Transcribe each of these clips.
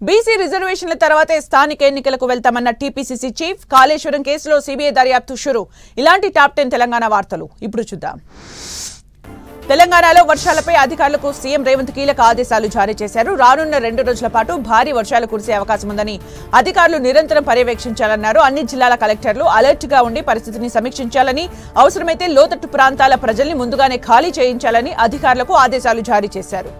BC రిజర్వేషన్ల తర్వాతే స్థానిక ఎన్నికలకు వెళ్తామన్న టీపీసీసీ చీఫ్ కాళేశ్వరం కేసులో సీబీఐ దర్యాప్తు షురు. ఇలాంటి టాప్ 10 తెలంగాణ వార్తలు ఇప్పుడు చూద్దాం. తెలంగాణలో వర్షాలపై అధికారులకు సీఎం రేవంత్ కీలక ఆదేశాలు జారీ చేశారు. రానున్న 2 రోజుల పాటు భారీ వర్షాలు కురిసే అవకాశం ఉందని అధికారులు నిరంతరం పర్యవేక్షించాలన్నారు. అన్ని జిల్లాల కలెక్టర్లు అలర్ట్ గా ఉండి పరిస్థితిని సమీక్షించాలని, అవసరమైతే లోతట్టు ప్రాంతాల ప్రజల్ని ముందుగానే ఖాళీ చేయించాలని అధికారులకు ఆదేశాలు జారీ చేశారు.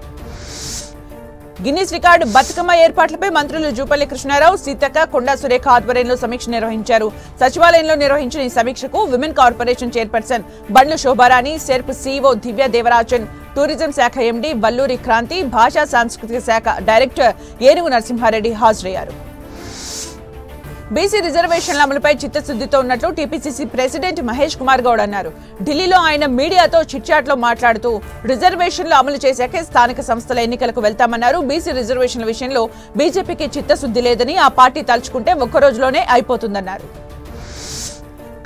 గిన్నిస్ రికార్డు బతుకమ్మ ఏర్పాట్లపై మంత్రులు జూపల్లి కృష్ణారావు, సీతక్క, కొండా సురేఖ ఆధ్వర్యంలో సమీక్ష నిర్వహించారు. సచివాలయంలో నిర్వహించిన ఈ సమీక్షకు విమెన్ కార్పొరేషన్ చైర్పర్సన్ బండ్ల శోభారాణి, సెర్ప్ సీఈఓ దివ్య దేవరాజన్, టూరిజం శాఖ ఎండీ వల్లూరి క్రాంతి, భాషా సాంస్కృతిక శాఖ డైరెక్టర్ ఏనుగు నరసింహారెడ్డి హాజరయ్యారు. బీసీ రిజర్వేషన్ల అమలుపై చిత్తశుద్ధితో ఉన్నట్లు టీపీసీసీ ప్రెసిడెంట్ మహేష్ కుమార్ గౌడ్ అన్నారు. ఢిల్లీలో ఆయన మీడియాతో చిట్చాట్లో మాట్లాడుతూ రిజర్వేషన్లు అమలు చేశాకే స్థానిక సంస్థల ఎన్నికలకు వెళ్తామన్నారు. బీసీ రిజర్వేషన్ల విషయంలో బీజేపీకి చిత్తశుద్ధి లేదని, ఆ పార్టీ తలుచుకుంటే ఒక్క రోజులోనే అయిపోతుందన్నారు.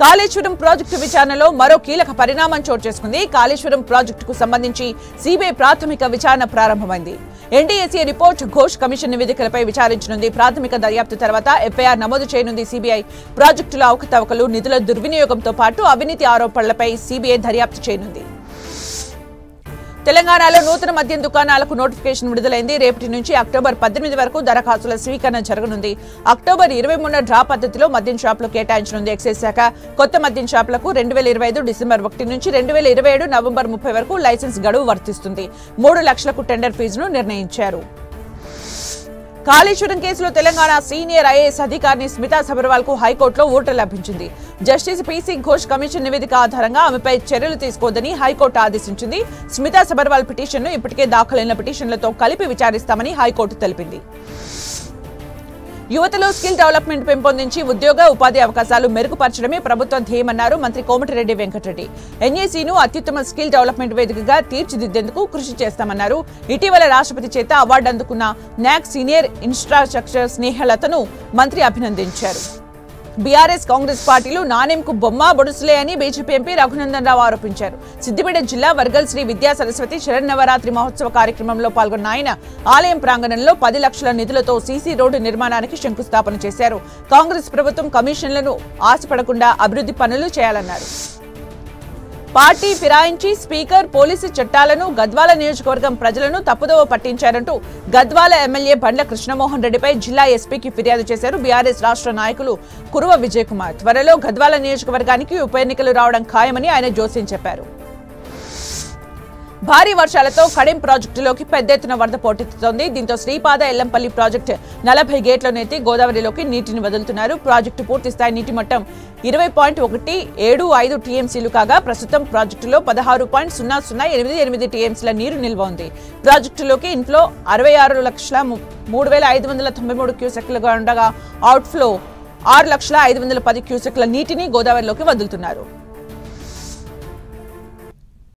కాళేశ్వరం ప్రాజెక్టు విచారణలో మరో కీలక పరిణామం చోటు చేసుకుంది. కాళేశ్వరం ప్రాజెక్టుకు సంబంధించి సీబీఐ ప్రాథమిక విచారణ ప్రారంభమైంది. ఎన్డీఏసీ రిపోర్ట్, ఘోష్ కమిషన్ నివేదికలపై విచారించనుంది. ప్రాథమిక దర్యాప్తు తర్వాత ఎఫ్ఐఆర్ నమోదు చేయనుంది సీబీఐ. ప్రాజెక్టుల అవకతవకలు, నిధుల దుర్వినియోగంతో పాటు అవినీతి ఆరోపణలపై సీబీఐ దర్యాప్తు చేయనుంది. తెలంగాణలో నూతన మద్యం దుకాణాలకు నోటిఫికేషన్ విడుదలైంది. రేపటి నుంచి అక్టోబర్ 18 వరకు దరఖాస్తుల స్వీకరణ జరగనుంది. అక్టోబర్ 23 డ్రా పద్ధతిలో మద్యం షాపులు కేటాయించనుంది ఎక్సైజ్ శాఖ. కొత్త మద్యం షాపులకు 2025 డిసెంబర్ 1 నుంచి 2027 నవంబర్ 30 వరకు లైసెన్స్ గడువు వర్తిస్తుంది. 3 లక్షలకు టెండర్ ఫీజును నిర్ణయించారు. కాళేశ్వరం కేసులో తెలంగాణ సీనియర్ ఐఏఎస్ అధికారిని స్మితా సబర్వాల్ కు హైకోర్టులో ఊరట లభించింది. జస్టిస్ పీసీ ఘోష్ కమిషన్ నివేదిక ఆధారంగా ఆమెపై చర్యలు తీసుకోవద్దని హైకోర్టు ఆదేశించింది. స్మితా సబర్వాల్ పిటిషన్ను ఇప్పటికే దాఖలైన పిటిషన్లతో కలిపి విచారిస్తామని హైకోర్టు తెలిపింది. యువతలో స్కిల్ డెవలప్మెంట్ పెంపొందించి ఉద్యోగ ఉపాధి అవకాశాలు మెరుగుపరచడమే ప్రభుత్వ ధ్యేయమన్నారు మంత్రి కోమటిరెడ్డి వెంకటరెడ్డి. ఎన్ఏసీను అత్యుత్తమ స్కిల్ డెవలప్మెంట్ వేదికగా తీర్చిదిద్దేందుకు కృషి చేస్తామన్నారు. ఇటీవల రాష్ట్రపతి చేత అవార్డు అందుకున్న నాక్ సీనియర్ ఇన్ఫ్రాస్ట్రక్చర్ స్నేహలతను మంత్రి అభినందించారు. బీఆర్ఎస్, కాంగ్రెస్ పార్టీలు నాణెంకు బొమ్మ బొడుసులే అని బీజేపీ ఎంపీ రఘునందన్ రావు ఆరోపించారు. సిద్దిపేట జిల్లా వర్గల్ శ్రీ విద్యా సరస్వతి శరన్నవరాత్రి మహోత్సవ కార్యక్రమంలో పాల్గొన్న ఆయన ఆలయం ప్రాంగణంలో 10 లక్షల నిధులతో సీసీ రోడ్డు నిర్మాణానికి శంకుస్థాపన చేశారు. కాంగ్రెస్ ప్రభుత్వం కమిషన్లను ఆశపడకుండా అభివృద్ధి పనులు చేయాలన్నారు. పార్టీ ఫిరాయించి స్పీకర్, పోలీసు చట్టాలను గద్వాల నియోజకవర్గం ప్రజలను తప్పుదోవ పట్టించారంటూ గద్వాల ఎమ్మెల్యే బండ్ల కృష్ణమోహన్ రెడ్డిపై జిల్లా ఎస్పీకి ఫిర్యాదు చేశారు బీఆర్ఎస్ రాష్ట్ర నాయకులు కురువ విజయ్ కుమార్. త్వరలో గద్వాల నియోజకవర్గానికి ఉప ఎన్నికలు రావడం ఖాయమని ఆయన జోస్యం చెప్పారు. భారీ వర్షాలతో కడెం ప్రాజెక్టులోకి పెద్ద ఎత్తున వరద పోటెత్తుతోంది. దీంతో శ్రీపాద ఎల్లంపల్లి ప్రాజెక్టు 40 గేట్లను ఎత్తి గోదావరిలోకి నీటిని వదులుతున్నారు. ప్రాజెక్టు పూర్తి స్థాయి నీటి మట్టం 20.175 టీఎంసీలు కాగా ప్రస్తుతం ప్రాజెక్టులో 16.0088 టీఎంసీల నీరు నిల్వ ఉంది. ప్రాజెక్టులోకి ఇన్ఫ్లో 66,03,593 క్యూసెక్లుగా ఉండగా అవుట్ఫ్లో 6,05,10 క్యూసెక్ల నీటిని గోదావరిలోకి వదులుతున్నారు.